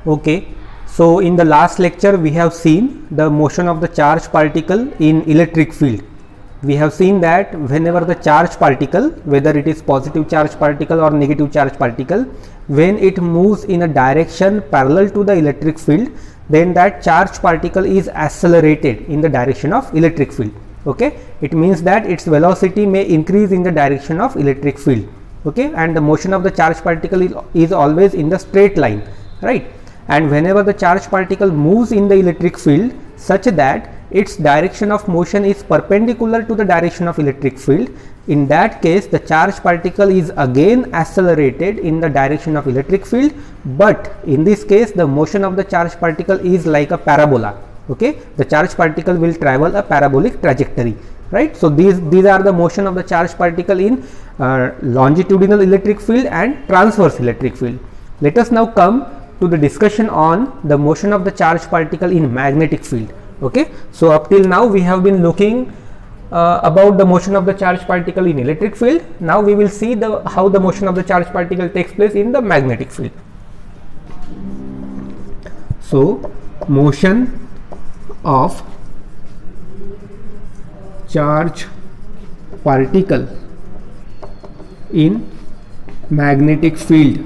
Okay, so in the last lecture we have seen the motion of the charged particle in electric field. We have seen that whenever the charged particle, whether it is positive charged particle or negative charged particle, when it moves in a direction parallel to the electric field, then that charged particle is accelerated in the direction of electric field. Okay, it means that its velocity may increase in the direction of electric field. Okay, and the motion of the charged particle is always in the straight line, right? And whenever the charged particle moves in the electric field such that its direction of motion is perpendicular to the direction of electric field, in that case the charged particle is again accelerated in the direction of electric field, but in this case the motion of the charged particle is like a parabola. Okay, the charged particle will travel a parabolic trajectory, right? So these are the motion of the charged particle in longitudinal electric field and transverse electric field. Let us now come to the discussion on the motion of the charged particle in magnetic field. Okay, so up till now we have been looking about the motion of the charged particle in electric field. Now we will see how the motion of the charged particle takes place in the magnetic field. So motion of charged particle in magnetic field.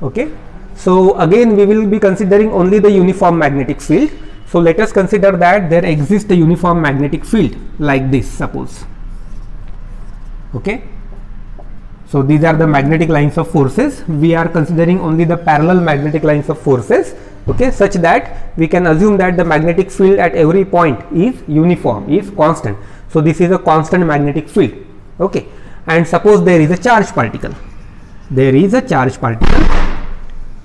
Okay, so again we will be considering only the uniform magnetic field. So let us consider that there exists a uniform magnetic field like this, suppose. Okay, so these are the magnetic lines of forces. We are considering only the parallel magnetic lines of forces, okay, such that we can assume that the magnetic field at every point is uniform, is constant. So this is a constant magnetic field. Okay, and suppose there is a charged particle. There is a charged particle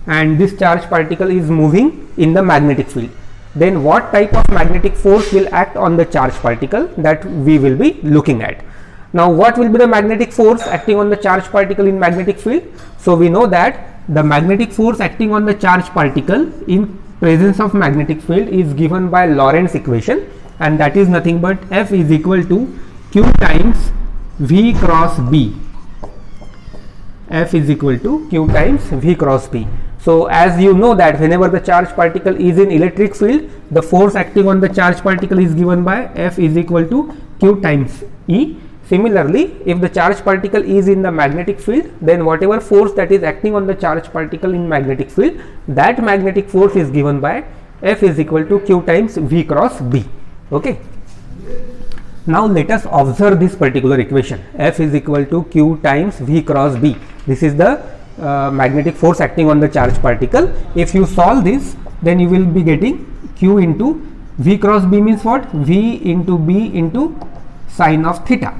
and this charged particle is moving in the magnetic field. Then what type of magnetic force will act on the charged particle, that we will be looking at. Now what will be the magnetic force acting on the charged particle in magnetic field? So we know that the magnetic force acting on the charged particle in presence of magnetic field is given by Lorentz equation, and that is nothing but F is equal to Q times V cross B. F is equal to Q times V cross B. So as you know that whenever the charged particle is in electric field, the force acting on the charged particle is given by F is equal to Q times E. Similarly, if the charged particle is in the magnetic field, then whatever force that is acting on the charged particle in magnetic field, that magnetic force is given by F is equal to Q times V cross B. Okay. Now let us observe this particular equation. F is equal to Q times V cross B. This is the magnetic force acting on the charged particle. If you solve this, then you will be getting Q into V cross B means what? V into B into sine of theta.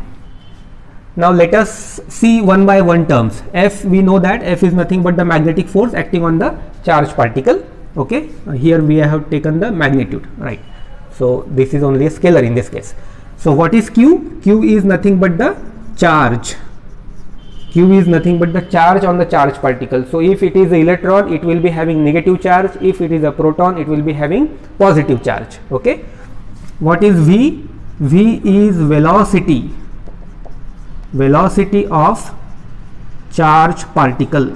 Now let us see one by one terms. F, we know that F is nothing but the magnetic force acting on the charged particle. Okay, here we have taken the magnitude, right? So this is only a scalar in this case. So what is Q? Q is nothing but the charge. Q is nothing but the charge on the charged particle. So if it is an electron, it will be having negative charge. If it is a proton, it will be having positive charge. Okay. What is V? V is velocity. Velocity of charged particle.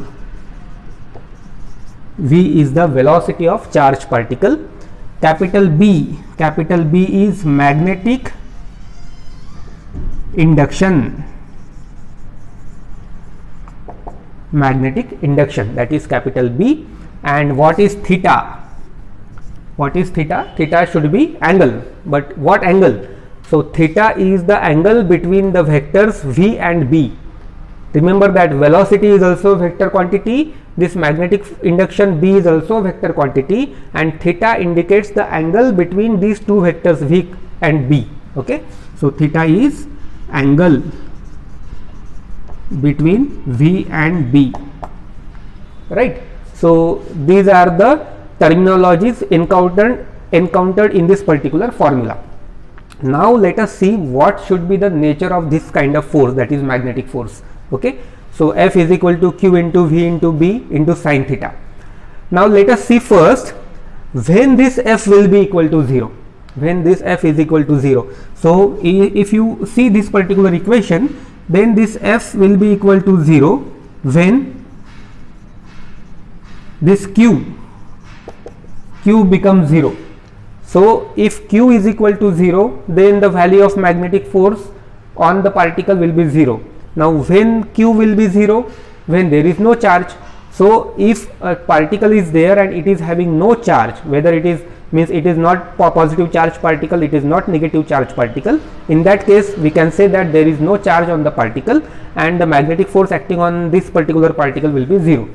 V is the velocity of charged particle. Capital B is magnetic induction. Magnetic induction, that is capital B. And what is theta? What is theta? Theta should be angle, but what angle? So theta is the angle between the vectors V and B. Remember that velocity is also vector quantity, this magnetic induction B is also vector quantity, and theta indicates the angle between these two vectors V and B. Okay, so theta is angle between V and B, right? So these are the terminologies encountered in this particular formula. Now let us see what should be the nature of this kind of force, that is magnetic force. Okay, so F is equal to Q into V into B into sine theta. Now let us see first when this F will be equal to 0. When this F is equal to 0. So if you see this particular equation, then this F will be equal to 0 when this Q becomes 0. So if Q is equal to 0, then the value of magnetic force on the particle will be 0. Now when Q will be 0? When there is no charge. So if a particle is there and it is having no charge, whether it is means it is not positive charge particle, it is not negative charge particle, in that case we can say that there is no charge on the particle and the magnetic force acting on this particular particle will be 0.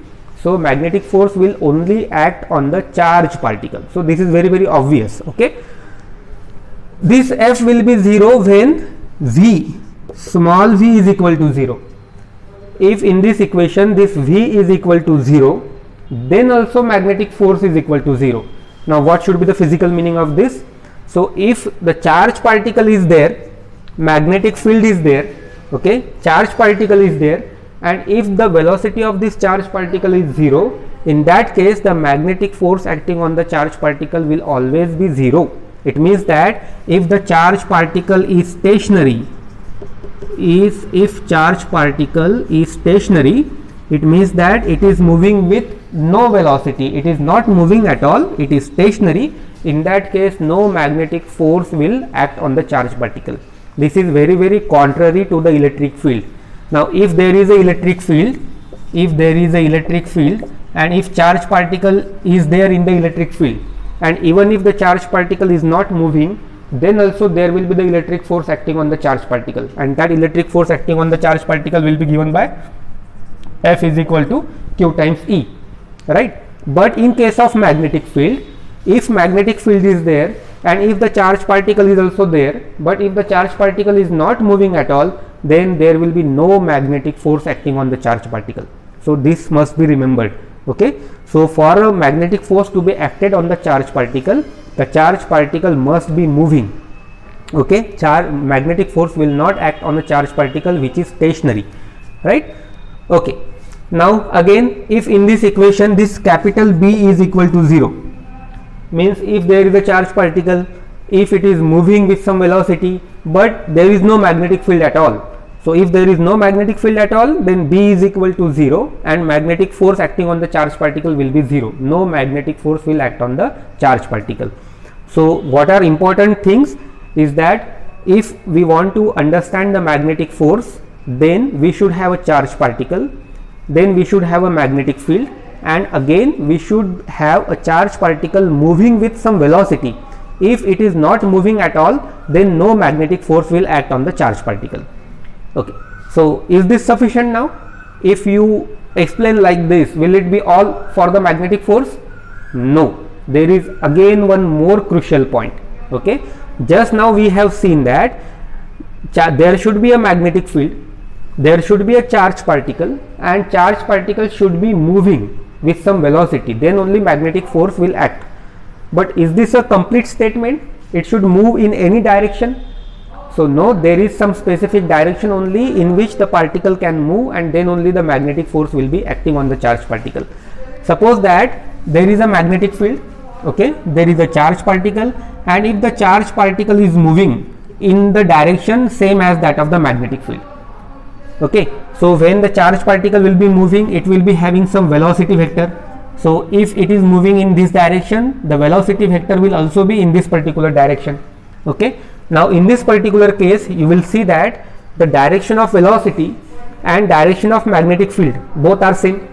So magnetic force will only act on the charge particle. So this is very, very obvious. Okay, this F will be 0 when V, small v is equal to 0. If in this equation this V is equal to 0, then also magnetic force is equal to 0. Now what should be the physical meaning of this? So if the charge particle is there, magnetic field is there, okay, charge particle is there, and if the velocity of this charge particle is 0, in that case the magnetic force acting on the charge particle will always be 0. It means that if the charge particle is stationary, if charge particle is stationary, it means that it is moving with no velocity, it is not moving at all, it is stationary. In that case no magnetic force will act on the charge particle. This is very, very contrary to the electric field. Now if there is a electric field, and if charge particle is there in the electric field, and even if the charge particle is not moving, then also there will be the electric force acting on the charge particle, and that electric force acting on the charge particle will be given by F is equal to Q times E, right? But in case of magnetic field, if magnetic field is there and if the charge particle is also there, but if the charge particle is not moving at all, then there will be no magnetic force acting on the charge particle. So this must be remembered. Okay, so for a magnetic force to be acted on the charge particle, the charge particle must be moving. Okay, magnetic force will not act on a charge particle which is stationary, right? Okay, now again, if in this equation this capital B is equal to 0, means if there is a charge particle, if it is moving with some velocity, but there is no magnetic field at all. So if there is no magnetic field at all, then B is equal to 0 and magnetic force acting on the charge particle will be 0. No magnetic force will act on the charge particle. So what are important things is that if we want to understand the magnetic force, then we should have a charge particle, then we should have a magnetic field, and again we should have a charge particle moving with some velocity. If it is not moving at all, then no magnetic force will act on the charge particle. Okay, so is this sufficient now? If you explain like this, will it be all for the magnetic force? No, there is again one more crucial point. Okay, just now we have seen that there should be a magnetic field, there should be a charge particle, and charge particle should be moving with some velocity, then only magnetic force will act. But is this a complete statement? It should move in any direction? So no, there is some specific direction only in which the particle can move, and then only the magnetic force will be acting on the charge particle. Suppose that there is a magnetic field, okay, there is a charge particle, and if the charge particle is moving in the direction same as that of the magnetic field, okay, so when the charge particle will be moving, it will be having some velocity vector. So if it is moving in this direction, the velocity vector will also be in this particular direction. Okay, now in this particular case you will see that the direction of velocity and direction of magnetic field both are same,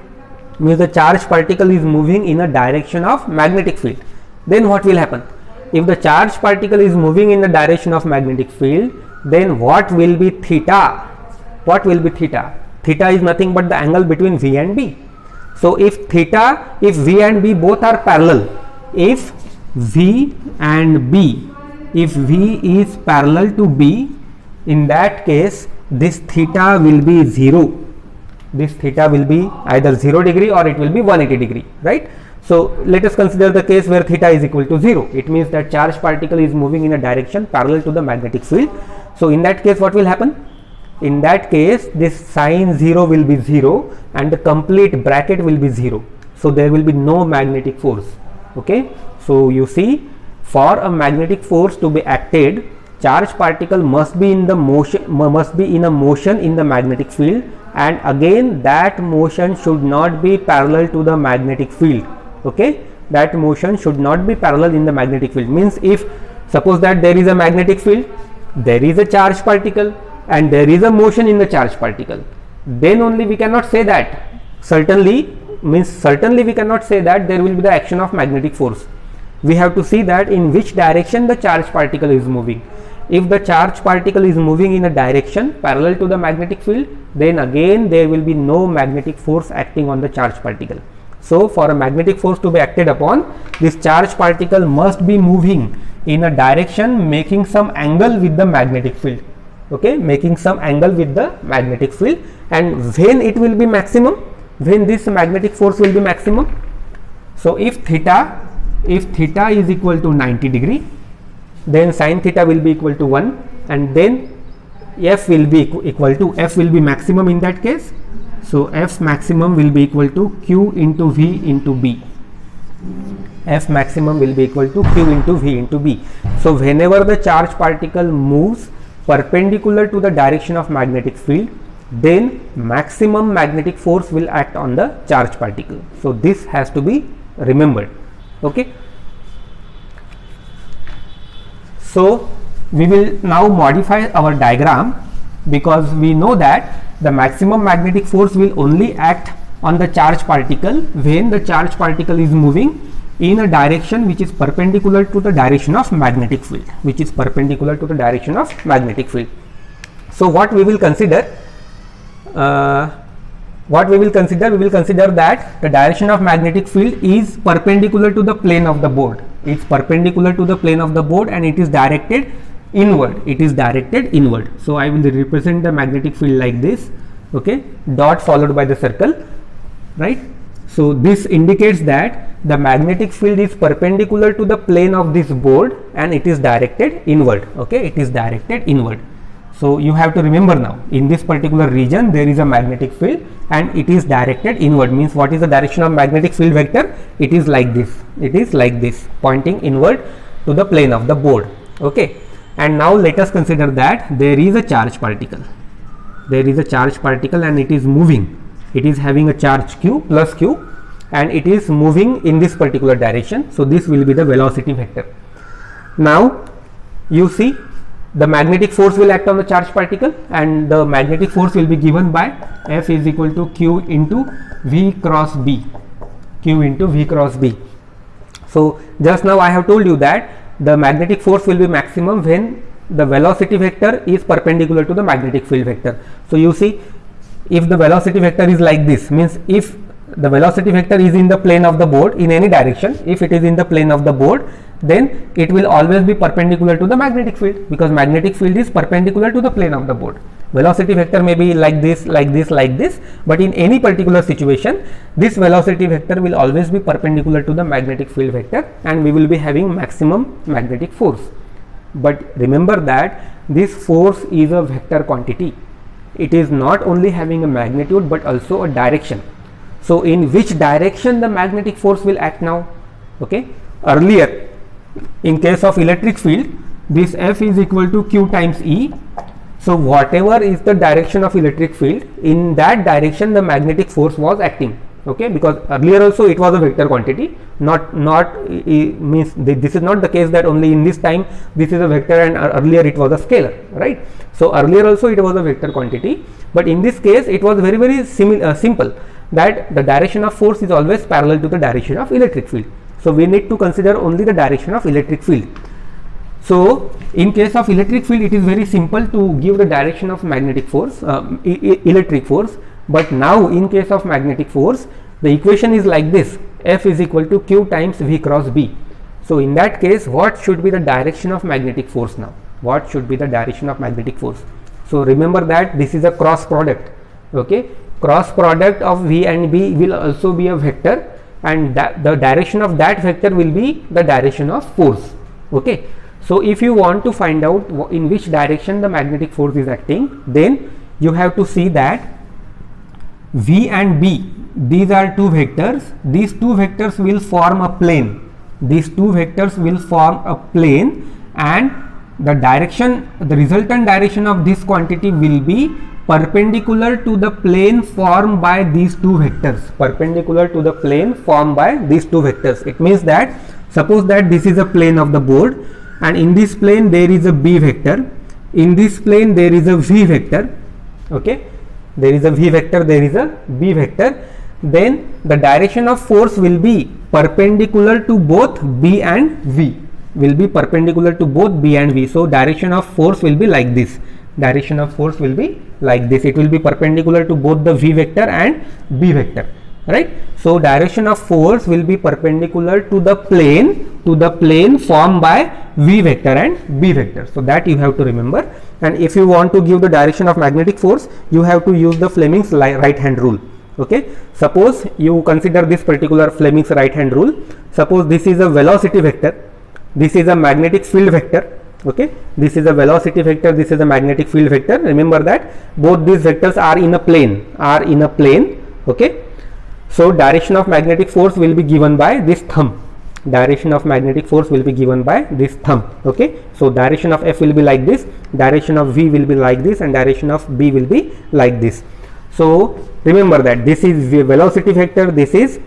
means the charge particle is moving in a direction of magnetic field. Then what will happen? If the charge particle is moving in the direction of magnetic field, then what will be theta? What will be theta? Theta is nothing but the angle between V and B. So if V and B both are parallel, if V and B, if V is parallel to B, in that case this theta will be 0. This theta will be either 0 degree or it will be 180 degree, right? So let us consider the case where theta is equal to 0. It means that charge particle is moving in a direction parallel to the magnetic field. So in that case what will happen? In that case this sine 0 will be 0 and the complete bracket will be 0. So there will be no magnetic force. Okay, so you see, for a magnetic force to be acted, charge particle must be in the motion, must be in a motion in the magnetic field, and again that motion should not be parallel to the magnetic field. Okay, that motion should not be parallel in the magnetic field. Means if suppose that there is a magnetic field, there is a charged particle, and there is a motion in the charged particle, then only we cannot say that certainly we cannot say that there will be the action of magnetic force. We have to see that in which direction the charged particle is moving. If the charged particle is moving in a direction parallel to the magnetic field, then again there will be no magnetic force acting on the charged particle. So for a magnetic force to be acted upon, this charged particle must be moving in a direction making some angle with the magnetic field. Okay, making some angle with the magnetic field. And when it will be maximum, when this magnetic force will be maximum, so if theta is equal to 90 degree, then sin theta will be equal to 1, and then f will be equal to, f will be maximum in that case. So f maximum will be equal to q into v into b. F maximum will be equal to q into v into b. So whenever the charged particle moves perpendicular to the direction of magnetic field, then maximum magnetic force will act on the charged particle. So this has to be remembered. Okay. So we will now modify our diagram, because we know that the maximum magnetic force will only act on the charged particle when the charged particle is moving in a direction which is perpendicular to the direction of magnetic field, So what we will consider, we will consider that the direction of magnetic field is perpendicular to the plane of the board. It's perpendicular to the plane of the board, and it is directed inward. So I will represent the magnetic field like this. Okay, dot followed by the circle, right? So this indicates that the magnetic field is perpendicular to the plane of this board, and it is directed inward. Okay, it is directed inward. So you have to remember now, in this particular region there is a magnetic field and it is directed inward. Means what is the direction of magnetic field vector? It is like this, pointing inward to the plane of the board. Okay, and now let us consider that there is a charged particle. And it is moving. It is having a charge q, plus q, and it is moving in this particular direction. So this will be the velocity vector. Now you see, the magnetic force will act on the charged particle, and the magnetic force will be given by F is equal to q into v cross b. So just now I have told you that the magnetic force will be maximum when the velocity vector is perpendicular to the magnetic field vector. So you see, if the velocity vector is like this, means if the velocity vector is in the plane of the board in any direction, if it is in the plane of the board, then it will always be perpendicular to the magnetic field, because magnetic field is perpendicular to the plane of the board. Velocity vector may be like this, but in any particular situation, this velocity vector will always be perpendicular to the magnetic field vector, and we will be having maximum magnetic force. But remember that this force is a vector quantity. It is not only having a magnitude but also a direction. So in which direction the magnetic force will act now? Okay, earlier in case of electric field, this F is equal to q times E. So whatever is the direction of electric field, in that direction the magnetic force was acting. Okay, because earlier also it was a vector quantity, means this is not the case that only in this time this is a vector and earlier it was a scalar, right? So earlier also it was a vector quantity, but in this case it was very simple, that the direction of force is always parallel to the direction of electric field. So we need to consider only the direction of electric field. So in case of electric field, it is very simple to give the direction of magnetic force, electric force. But now in case of magnetic force, the equation is like this: F is equal to q times v cross b. So in that case, what should be the direction of magnetic force now? What should be the direction of magnetic force? So remember that this is a cross product. Okay, cross product of v and b will also be a vector, and the direction of that vector will be the direction of force. Okay, so if you want to find out in which direction the magnetic force is acting, then you have to see that v and b, these are two vectors. These two vectors will form a plane. And the direction, the resultant direction of this quantity will be perpendicular to the plane formed by these two vectors. Perpendicular to the plane formed by these two vectors. It means that suppose that this is a plane of the board, and in this plane there is a b vector, in this plane there is a v vector. Okay, there is a v vector, there is a b vector. Then the direction of force will be perpendicular to both b and v, will be perpendicular to both b and v. So direction of force will be like this. Direction of force will be like this. It will be perpendicular to both the v vector and b vector, right? So direction of force will be perpendicular to the plane formed by v vector and b vector. So that you have to remember. And if you want to give the direction of magnetic force, you have to use the Fleming's right hand rule. Okay, suppose you consider this particular Fleming's right hand rule. Suppose this is a velocity vector, this is a magnetic field vector. Okay, this is a velocity vector, this is a magnetic field vector. Remember that both these vectors are in a plane, okay. So direction of magnetic force will be given by this thumb. Direction of magnetic force will be given by this thumb. Okay, so direction of F will be like this, direction of V will be like this, and direction of B will be like this. So remember that this is the velocity vector, this is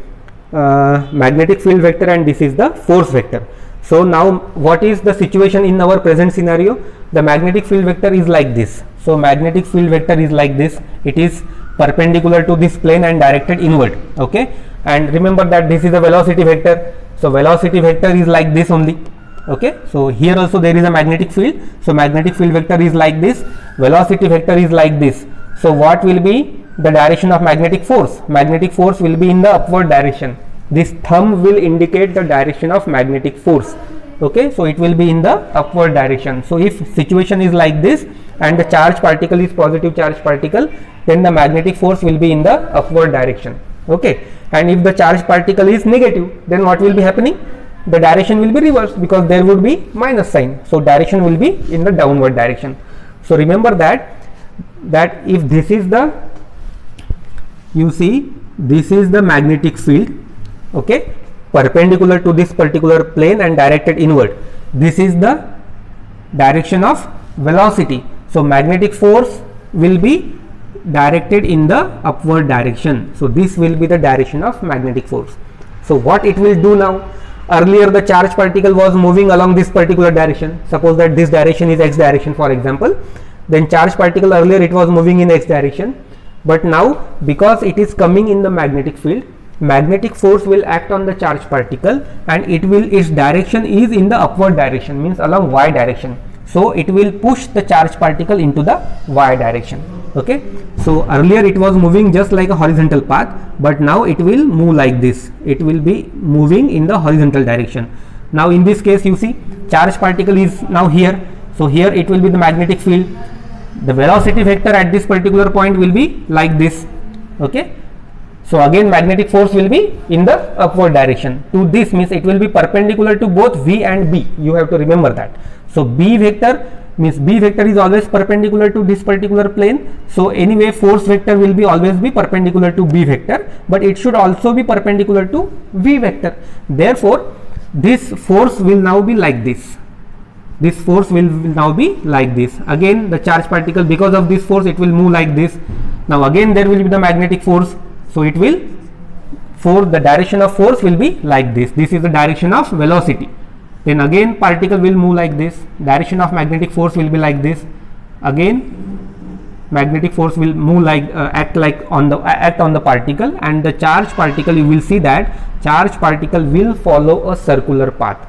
magnetic field vector, and this is the force vector. So now what is the situation in our present scenario? The magnetic field vector is like this. So magnetic field vector is like this. It is perpendicular to this plane and directed inward. Okay, and remember that this is a velocity vector. So velocity vector is like this only. Okay, so here also there is a magnetic field. So magnetic field vector is like this. Velocity vector is like this. So what will be the direction of magnetic force? Magnetic force will be in the upward direction. This thumb will indicate the direction of magnetic force. Okay, so it will be in the upward direction. So if situation is like this and the charge particle is positive charge particle, then the magnetic force will be in the upward direction. Okay, and if the charge particle is negative, then what will be happening? The direction will be reversed because there would be minus sign. So direction will be in the downward direction. So remember that if this is the, you see, this is the magnetic field, okay, perpendicular to this particular plane and directed inward. This is the direction of velocity. So magnetic force will be directed in the upward direction. So this will be the direction of magnetic force. So what it will do now? Earlier the charge particle was moving along this particular direction. Suppose that this direction is x direction, for example. Then charge particle earlier it was moving in x direction, but now because it is coming in the magnetic field, magnetic force will act on the charge particle and its direction is in the upward direction, means along y direction. So it will push the charge particle into the y direction. Okay, so earlier it was moving just like a horizontal path, but now it will move like this. It will be moving in the horizontal direction. Now in this case, you see, charge particle is now here. So here it will be the magnetic field. The velocity vector at this particular point will be like this. Okay, so again magnetic force will be in the upward direction. To this means it will be perpendicular to both V and B. You have to remember that. So B vector means B vector is always perpendicular to this particular plane. So anyway force vector will be always be perpendicular to B vector, but it should also be perpendicular to V vector. Therefore this force will now be like this. This force will now be like this. Again the charge particle, because of this force, it will move like this. Now again there will be the magnetic force. So it will, the direction of force will be like this. This is the direction of velocity. Then again particle will move like this. Direction of magnetic force will be like this. Again magnetic force will move like act on the particle, and the charge particle, you will see that charge particle will follow a circular path.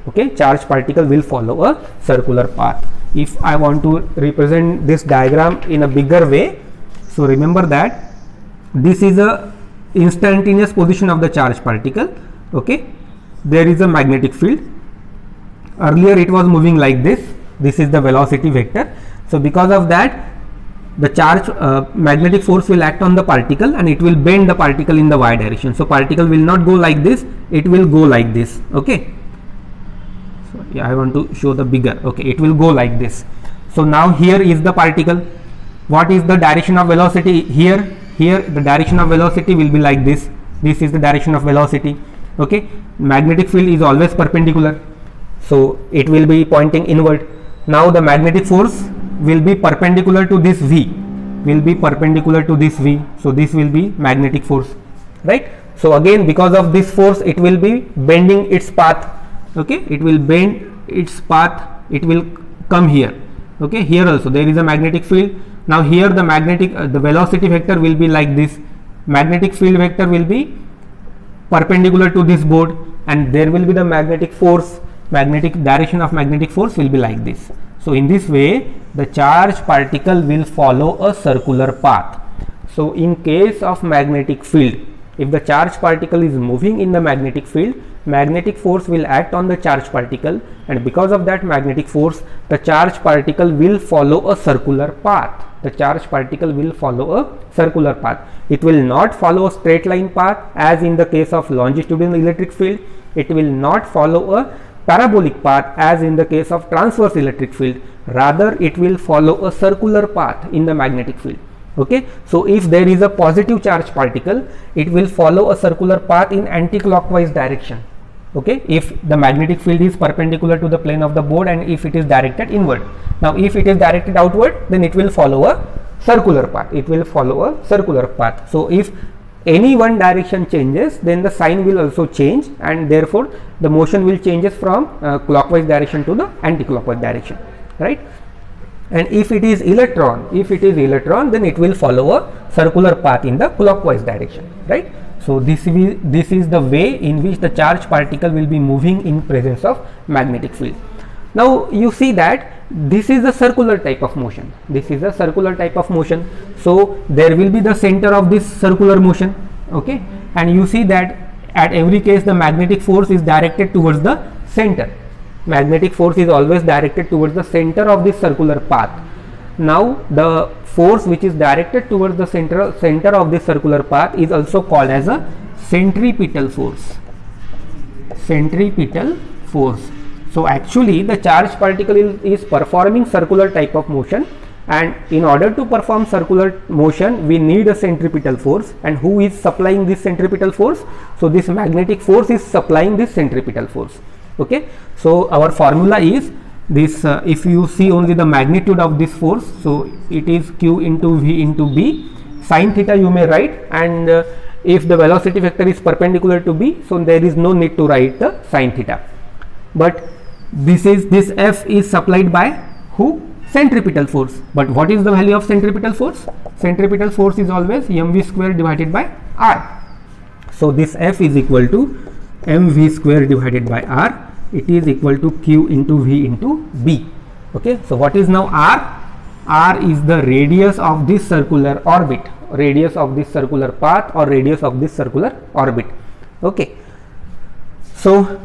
Okay, charge particle will follow a circular path. If I want to represent this diagram in a bigger way, so remember that this is a instantaneous position of the charge particle. Okay, there is a magnetic field. Earlier it was moving like this. This is the velocity vector. So because of that, the charge magnetic force will act on the particle and it will bend the particle in the y direction. So particle will not go like this, it will go like this. Okay, so yeah, I want to show the bigger. Okay, it will go like this. So now here is the particle. What is the direction of velocity here? Here the direction of velocity will be like this. This is the direction of velocity. Okay, magnetic field is always perpendicular, so it will be pointing inward. Now the magnetic force will be perpendicular to this V. will be perpendicular to this V, so this will be magnetic force, right? So again, because of this force, it will be bending its path, okay, it will bend its path, it will come here, okay. Here also there is a magnetic field. Now here the magnetic the velocity vector will be like this, magnetic field vector will be perpendicular to this board, and there will be the magnetic force, magnetic direction of magnetic force will be like this. So in this way the charged particle will follow a circular path. So in case of magnetic field, if the charged particle is moving in the magnetic field, magnetic force will act on the charged particle, and because of that magnetic force, the charged particle will follow a circular path. The charged particle will follow a circular path. It will not follow a straight line path as in the case of longitudinal electric field. It will not follow a parabolic path as in the case of transverse electric field. Rather, it will follow a circular path in the magnetic field. Okay, so if there is a positive charge particle, it will follow a circular path in anti-clockwise direction. Okay, if the magnetic field is perpendicular to the plane of the board and if it is directed inward. Now if it is directed outward, then it will follow a circular path. It will follow a circular path. So if any one direction changes, then the sign will also change, and therefore the motion will changes from clockwise direction to the anti-clockwise direction, right? And if it is electron, then it will follow a circular path in the clockwise direction, right? So this is the way in which the charged particle will be moving in presence of magnetic field. Now you see that this is a circular type of motion. This is a circular type of motion. So there will be the center of this circular motion, okay, and you see that at every case the magnetic force is directed towards the center. Magnetic force is always directed towards the center of this circular path. Now the force which is directed towards the center of this circular path is also called as a centripetal force. Centripetal force. So actually the charged particle is performing circular type of motion, and in order to perform circular motion we need a centripetal force. And who is supplying this centripetal force? So this magnetic force is supplying this centripetal force. Okay, so our formula is this, if you see only the magnitude of this force, so it is Q into V into B. Sin theta you may write, and if the velocity vector is perpendicular to B, so there is no need to write the sin theta. But this F is supplied by who? Centripetal force. But what is the value of centripetal force? Centripetal force is always mv square divided by r. So this F is equal to mv square divided by r. It is equal to Q into V into B. Okay, so what is now r? R is the radius of this circular orbit, radius of this circular path, or radius of this circular orbit. Okay, so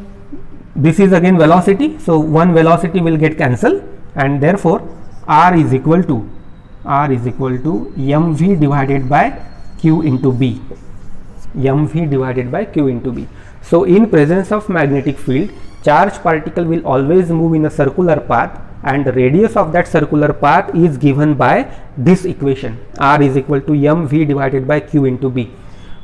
this is again velocity, so one velocity will get cancelled, and therefore r is equal to mv divided by Q into B. mv divided by Q into B. So in presence of magnetic field, charged particle will always move in a circular path, and the radius of that circular path is given by this equation, r is equal to mv divided by Q into B.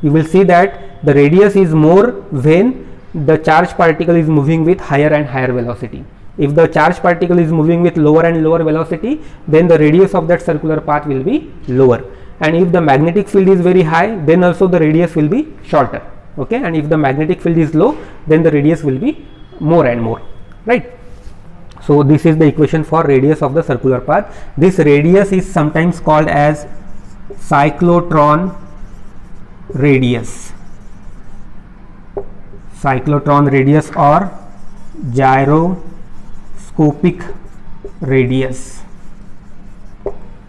You will see that the radius is more when the charged particle is moving with higher and higher velocity. If the charged particle is moving with lower and lower velocity, then the radius of that circular path will be lower, and if the magnetic field is very high, then also the radius will be shorter. Okay, and if the magnetic field is low, then the radius will be more and more, right? So this is the equation for radius of the circular path. This radius is sometimes called as cyclotron radius, cyclotron radius, or gyroscopic radius,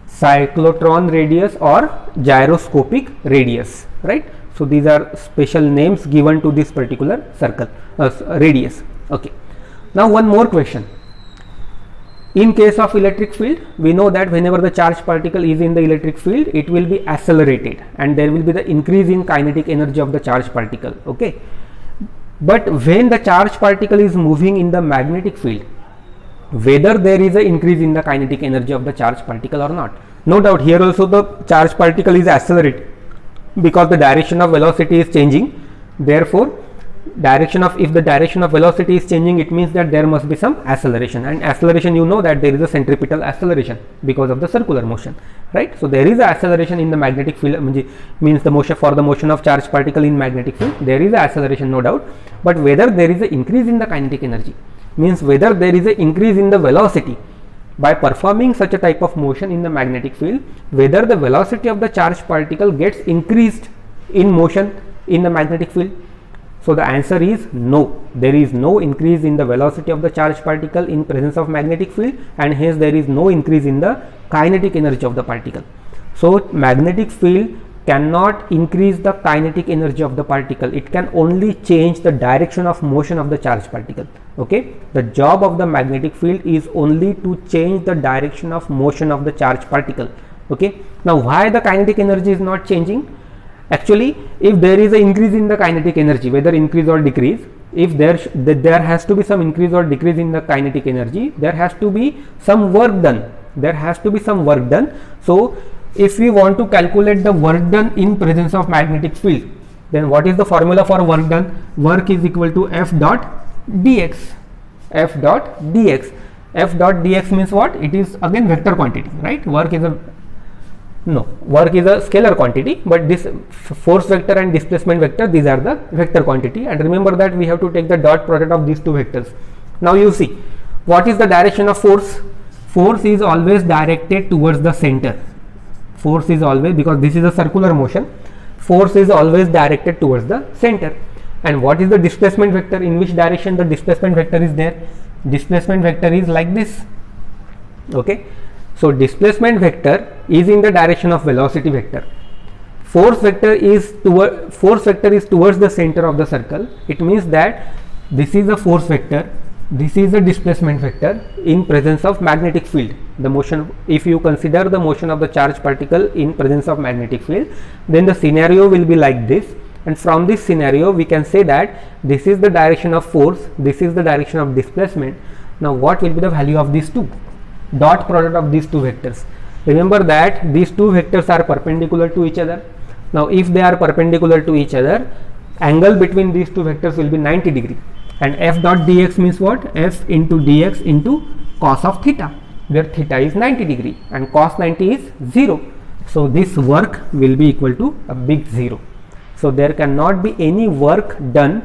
cyclotron radius or gyroscopic radius, right? So these are special names given to this particular circle radius. Okay, now one more question. In case of electric field, we know that whenever the charged particle is in the electric field, it will be accelerated, and there will be the increase in kinetic energy of the charged particle. Okay, but when the charged particle is moving in the magnetic field, whether there is an increase in the kinetic energy of the charged particle or not. No doubt here also the charged particle is accelerated because the direction of velocity is changing. Therefore if the direction of velocity is changing, it means that there must be some acceleration, and acceleration, you know that there is a centripetal acceleration because of the circular motion, right? So there is a acceleration in the magnetic field, means the motion, for the motion of charged particle in magnetic field, there is a acceleration, no doubt. But whether there is an increase in the kinetic energy, means whether there is an increase in the velocity by performing such a type of motion in the magnetic field, whether the velocity of the charged particle gets increased in motion in the magnetic field. So the answer is no, there is no increase in the velocity of the charged particle in presence of magnetic field, and hence there is no increase in the kinetic energy of the particle. So magnetic field cannot increase the kinetic energy of the particle, it can only change the direction of motion of the charged particle. Okay, the job of the magnetic field is only to change the direction of motion of the charged particle. Okay, now why the kinetic energy is not changing? Actually, if there is an increase in the kinetic energy, whether increase or decrease, if there has to be some increase or decrease in the kinetic energy, there has to be some work done. There has to be some work done. So if we want to calculate the work done in presence of magnetic field, then what is the formula for work done? Work is equal to F dot dx. F dot dx. F dot dx means what? It is again vector quantity, right? Work is a scalar quantity, but this force vector and displacement vector, these are the vector quantity, and remember that we have to take the dot product of these two vectors. Now you see, what is the direction of force? Force is always directed towards the center. Force is always, because this is a circular motion, force is always directed towards the center. And what is the displacement vector? In which direction the displacement vector is there? Displacement vector is like this. Okay, so displacement vector is in the direction of velocity vector. Force vector is towards the center of the circle. It means that this is a force vector, this is a displacement vector in presence of magnetic field. The motion, if you consider the motion of the charged particle in presence of magnetic field, then the scenario will be like this. And from this scenario, we can say that this is the direction of force, this is the direction of displacement. Now what will be the value of these two? Dot product of these two vectors. Remember that these two vectors are perpendicular to each other. Now if they are perpendicular to each other, angle between these two vectors will be 90 degree. And F dot dx means what? F into dx into cos of theta, where theta is 90 degree and cos 90 is 0. So this work will be equal to a big 0. So there cannot be any work done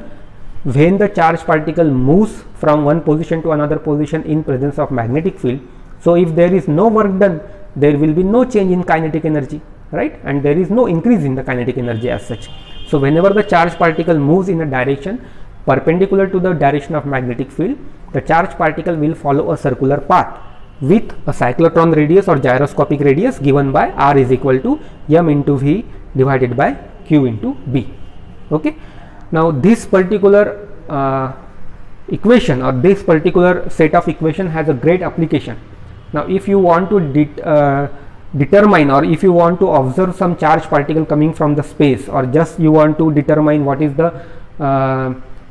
when the charged particle moves from one position to another position in presence of magnetic field. So if there is no work done, there will be no change in kinetic energy, right? And there is no increase in the kinetic energy as such. So whenever the charged particle moves in a direction perpendicular to the direction of magnetic field, the charged particle will follow a circular path with a cyclotron radius or gyroscopic radius given by r is equal to m into v divided by q into b. Okay. Now this particular equation or this particular set of equation has a great application. Now if you want to determine, or if you want to observe some charged particle coming from the space, or just you want to determine what is the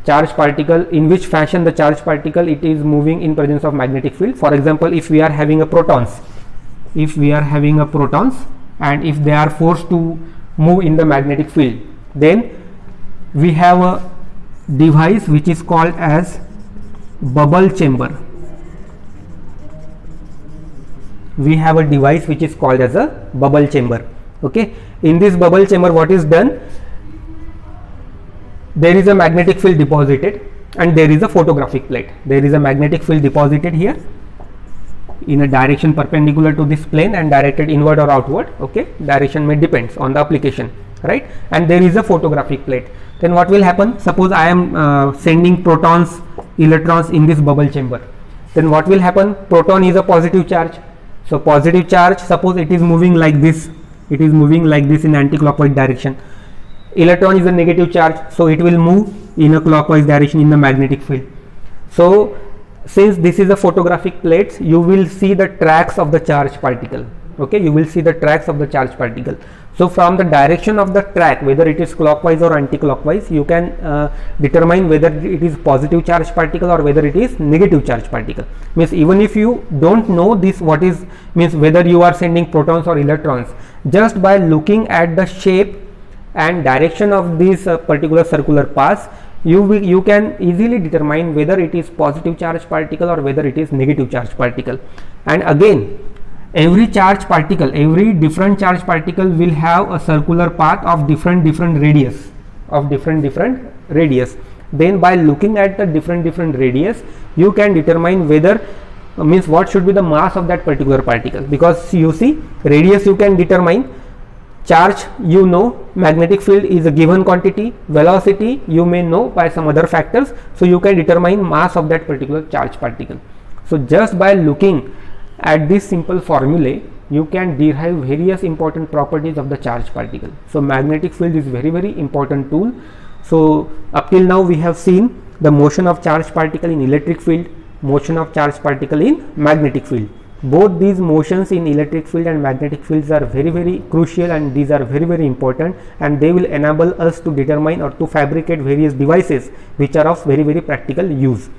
charged particle, in which fashion the charged particle it is moving in presence of magnetic field. For example, if we are having a protons, and if they are forced to move in the magnetic field, then we have a device which is called as bubble chamber. We have a device which is called as a bubble chamber. Okay, in this bubble chamber, what is done? There is a magnetic field deposited and there is a photographic plate. There is a magnetic field deposited here in a direction perpendicular to this plane and directed inward or outward. Okay, direction may depends on the application, right? And there is a photographic plate. Then what will happen? Suppose I am sending protons, electrons in this bubble chamber. Then what will happen? Proton is a positive charge. So positive charge, suppose it is moving like this. It is moving like this in anti-clockwise direction. Electron is a negative charge, so it will move in a clockwise direction in the magnetic field. So since this is a photographic plate, you will see the tracks of the charged particle. Okay, you will see the tracks of the charged particle. So from the direction of the track, whether it is clockwise or anti-clockwise, you can determine whether it is positive charged particle or whether it is negative charged particle. Means even if you don't know this, what is, means whether you are sending protons or electrons, just by looking at the shape and direction of this particular circular path, you can easily determine whether it is positive charge particle or whether it is negative charge particle. And again, every charge particle, every different charge particle will have a circular path of different radius, then by looking at the different radius, you can determine whether means what should be the mass of that particular particle, because you see, radius you can determine, charge you know, magnetic field is a given quantity, velocity you may know by some other factors, so you can determine mass of that particular charge particle. So just by looking at this simple formulae, you can derive various important properties of the charge particle. So magnetic field is very important tool. So up till now we have seen the motion of charge particle in electric field, motion of charge particle in magnetic field. Both these motions in electric field and magnetic fields are very crucial, and these are very important, and they will enable us to determine or to fabricate various devices which are of very practical use.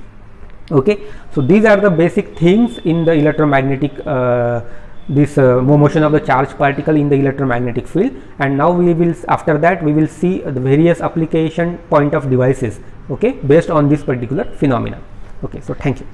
Okay, so these are the basic things in the electromagnetic motion of the charge particle in the electromagnetic field. And now we will, after that we will see the various application point of devices, okay, based on this particular phenomena. Okay, so thank you.